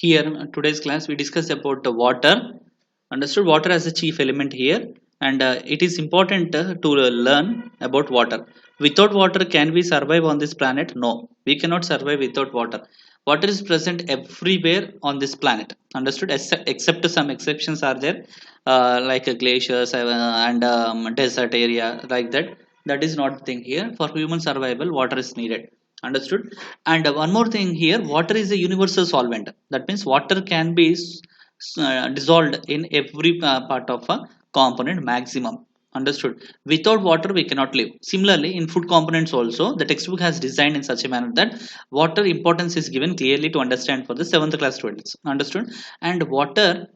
Here, today's class, we discussed about the water. Understood water as a chief element here, and it is important to learn about water. Without water, can we survive on this planet? No, we cannot survive without water. Water is present everywhere on this planet. Understood? Except some exceptions are there, like glaciers and desert area like that. That is not the thing here. For human survival, water is needed. Understood? And one more thing here, water is a universal solvent. That means water can be dissolved in every part of a component maximum. Understood? Without water we cannot live. Similarly, in food components also, the textbook has designed in such a manner that water importance is given clearly to understand for the 7th class students. Understood? And water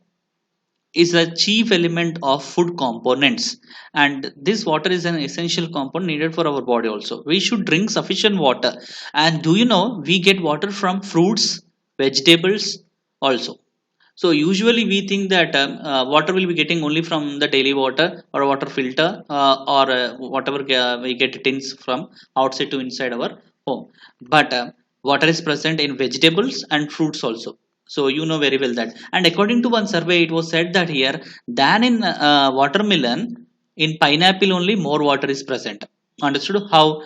is a chief element of food components, and this water is an essential component needed for our body also. We should drink sufficient water. And do you know, we get water from fruits, vegetables also. So usually we think that water will be getting only from the daily water or water filter, or whatever we get it in from outside to inside our home. But water is present in vegetables and fruits also. So you know very well that. And according to one survey, it was said that here than in watermelon, in pineapple only more water is present. Understood how?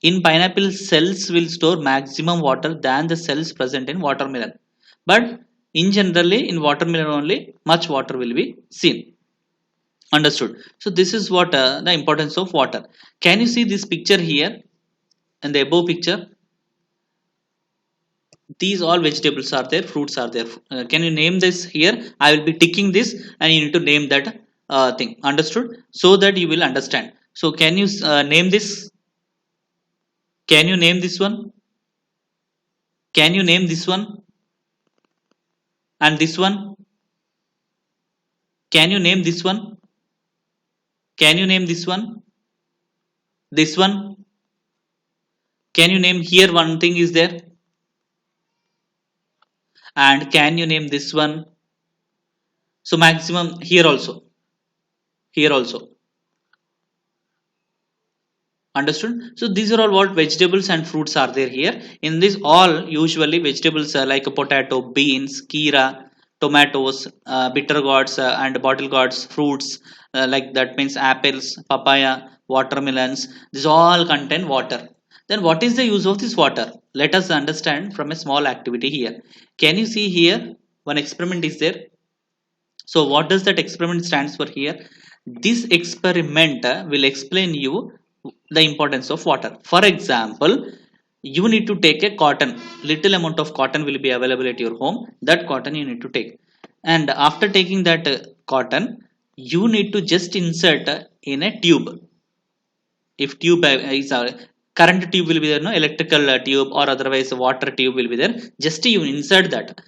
In pineapple, cells will store maximum water than the cells present in watermelon. But in generally in watermelon only much water will be seen. Understood? So this is what the importance of water. Can you see this picture here in the above picture? These all vegetables are there, fruits are there. Can you name this here? I will be ticking this and you need to name that thing. Understood? So that you will understand. So can you name this? Can you name this one? Can you name this one and this one? Can you name this one? Can you name this one? This one? Can you name here one thing is there? And can you name this one? So maximum here also. Here also. Understood? So these are all what vegetables and fruits are there here. In this all usually vegetables are like potato, beans, kira, tomatoes, bitter gourds and bottle gourds, fruits like that means apples, papaya, watermelons. These all contain water. Then what is the use of this water? Let us understand from a small activity here. Can you see here one experiment is there? So what does that experiment stands for here? This experiment will explain you the importance of water. For example, you need to take a cotton. Little amount of cotton will be available at your home. That cotton you need to take. And after taking that cotton, you need to just insert in a tube. If tube is current tube will be there, no electrical tube or otherwise water tube will be there. Just you insert that.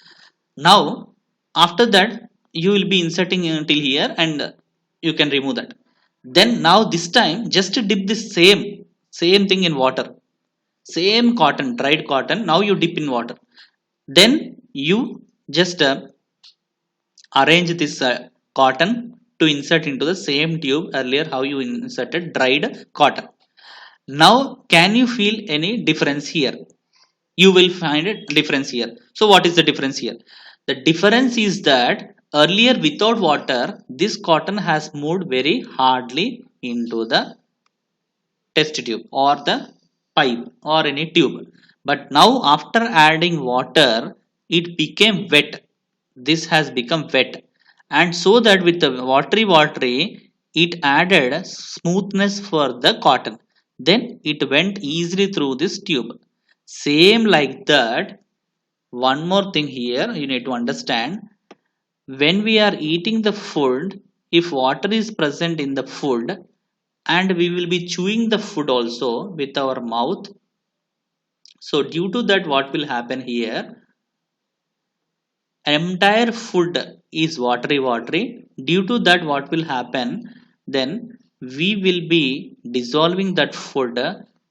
Now after that you will be inserting until here and you can remove that. Then now this time just dip the same thing in water. Same cotton, dried cotton. Now you dip in water. Then you just arrange this cotton to insert into the same tube earlier how you inserted dried cotton. Now can you feel any difference here? You will find a difference here. So what is the difference here? The difference is that earlier without water this cotton has moved very hardly into the test tube or the pipe or any tube, but now after adding water it became wet. This has become wet, and so that with the watery it added smoothness for the cotton. Then it went easily through this tube. Same like that, one more thing here you need to understand. When we are eating the food, if water is present in the food and we will be chewing the food also with our mouth, so due to that what will happen here, entire food is watery. Due to that what will happen, then we will be dissolving that food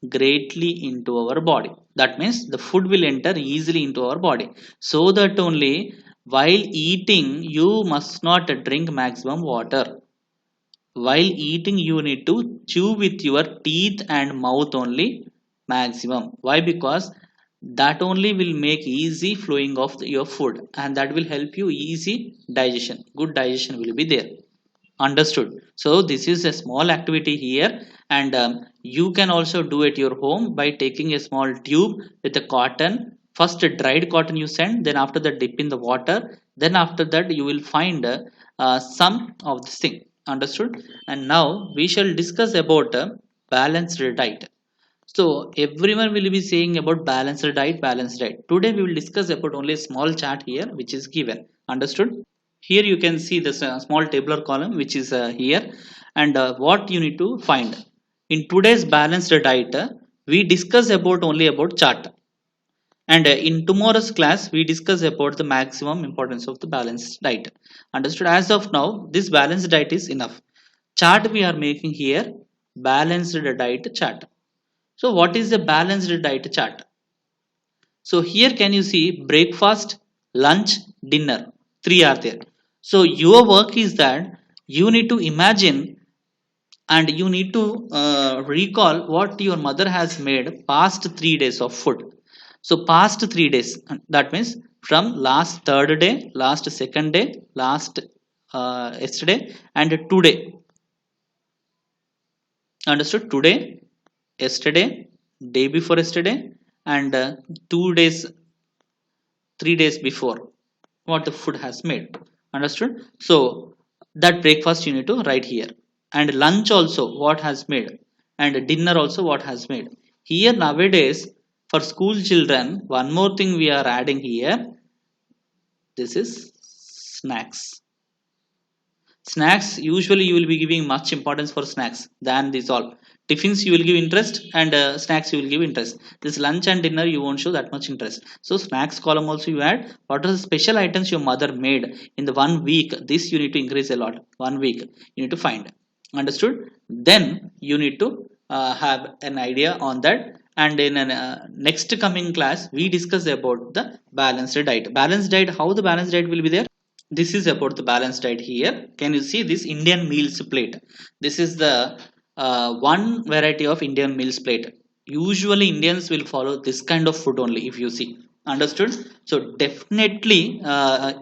greatly into our body. That means the food will enter easily into our body. So that only while eating you must not drink maximum water. While eating you need to chew with your teeth and mouth only maximum. Why? Because that only will make easy flowing of your food, and that will help you easy digestion, good digestion will be there. Understood? So this is a small activity here, and you can also do at your home by taking a small tube with a cotton. First dried cotton you send, then after that dip in the water, then after that you will find some of this thing. Understood? And now we shall discuss about balanced diet. So everyone will be saying about balanced diet, balanced diet. Today we will discuss about only a small chart here which is given. Understood? Here you can see this small tabular column which is here, and what you need to find in today's balanced diet. We discuss about only about chart, and in tomorrow's class we discuss about the maximum importance of the balanced diet. Understood? As of now, this balanced diet is enough. Chart we are making here, balanced diet chart. So what is the balanced diet chart? So here can you see breakfast, lunch, dinner. Three are there. So your work is that you need to imagine and you need to recall what your mother has made past 3 days of food. So past 3 days, that means from last third day, last second day, last yesterday, and today. Understood? Today, yesterday, day before yesterday, and 2 days, 3 days before, what the food has made. Understood? So that breakfast you need to write here, and lunch also what has made, and dinner also what has made. Here nowadays for school children, one more thing we are adding here, this is snacks. Snacks, usually you will be giving much importance for snacks than this all. Tiffins you will give interest, and snacks you will give interest. This lunch and dinner you won't show that much interest. So snacks column also you add. What are the special items your mother made in the 1 week? This you need to increase a lot. 1 week you need to find. Understood? Then you need to have an idea on that. And in next coming class, we discuss about the balanced diet. Balanced diet, how the balanced diet will be there? This is about the balanced diet here. Can you see this Indian meals plate? This is the one variety of Indian meals plate. Usually Indians will follow this kind of food only, if you see. Understood? So definitely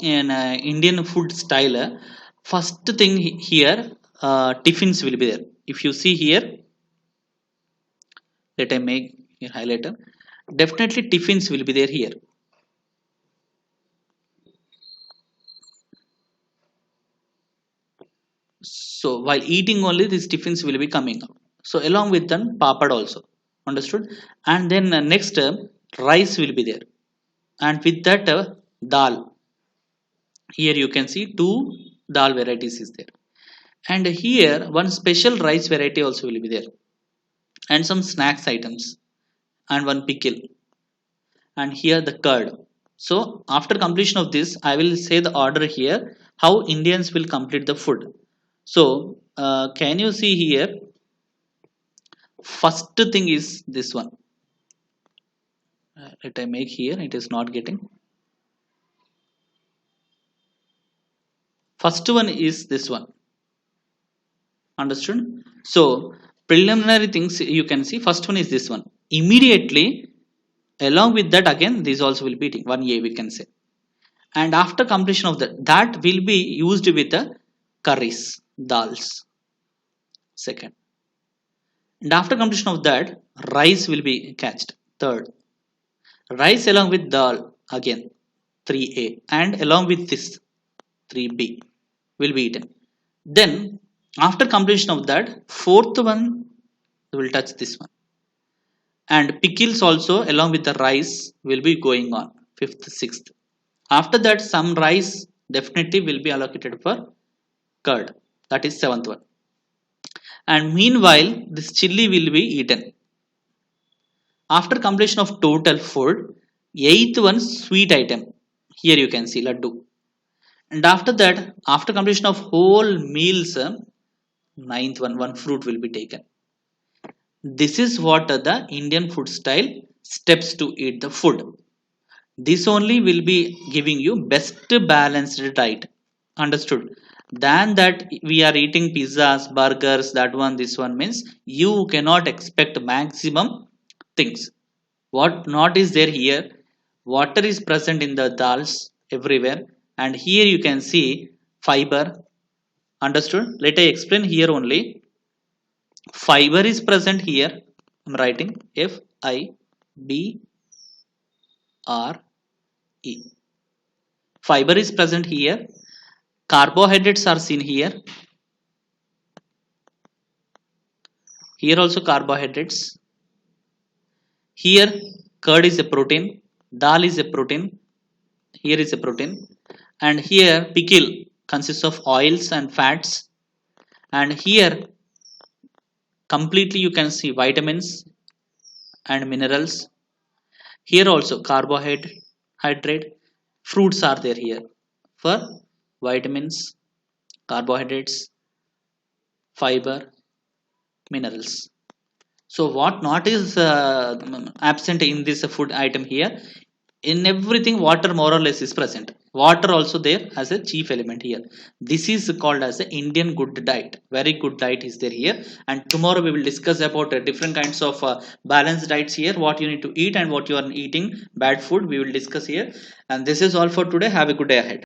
in Indian food style, first thing here, tiffins will be there. If you see here, let I make here highlighter. Definitely tiffins will be there here. So while eating only, these tiffins will be coming up. So along with them papad also. Understood? And then next rice will be there, and with that dal. Here you can see two dal varieties is there, and here one special rice variety also will be there, and some snacks items, and one pickle, and here the curd. So after completion of this, I will say the order here how Indians will complete the food. So can you see here, first thing is this one. Let I make here, it is not getting. First one is this one. Understood? So preliminary things you can see, first one is this one. Immediately along with that, again this also will be eating 1A we can say, and after completion of that, that will be used with the curries, dals. Second, and after completion of that, rice will be catched. Third, rice along with dal, again 3A, and along with this 3B will be eaten. Then after completion of that, fourth one will touch this one, and pickles also along with the rice will be going on. Fifth, sixth, after that some rice definitely will be allocated for curd, that is seventh one, and meanwhile this chili will be eaten. After completion of total food, eighth one sweet item, here you can see laddu, and after that, after completion of whole meals, ninth one fruit will be taken. This is what are the Indian food style steps to eat the food. This only will be giving you best balanced diet. Understood? Than that we are eating pizzas, burgers, that one, this one, means you cannot expect maximum things. What not is there here? Water is present in the dals everywhere, and here you can see fiber. Understood? Let I explain here only. Fiber is present here. I'm writing Fibre. Fiber is present here. Carbohydrates are seen here. Here also carbohydrates. Here curd is a protein. Dal is a protein. Here is a protein. And here pickle consists of oils and fats. And here completely you can see vitamins and minerals. Here also carbohydrate. Fruits are there here for vitamins, carbohydrates, fiber, minerals. So what not is absent in this food item here? In everything, water more or less is present. Water also there as a chief element here. This is called as a Indian good diet. Very good diet is there here. And tomorrow we will discuss about different kinds of balanced diets here. What you need to eat and what you are eating bad food. We will discuss here. And this is all for today. Have a good day ahead.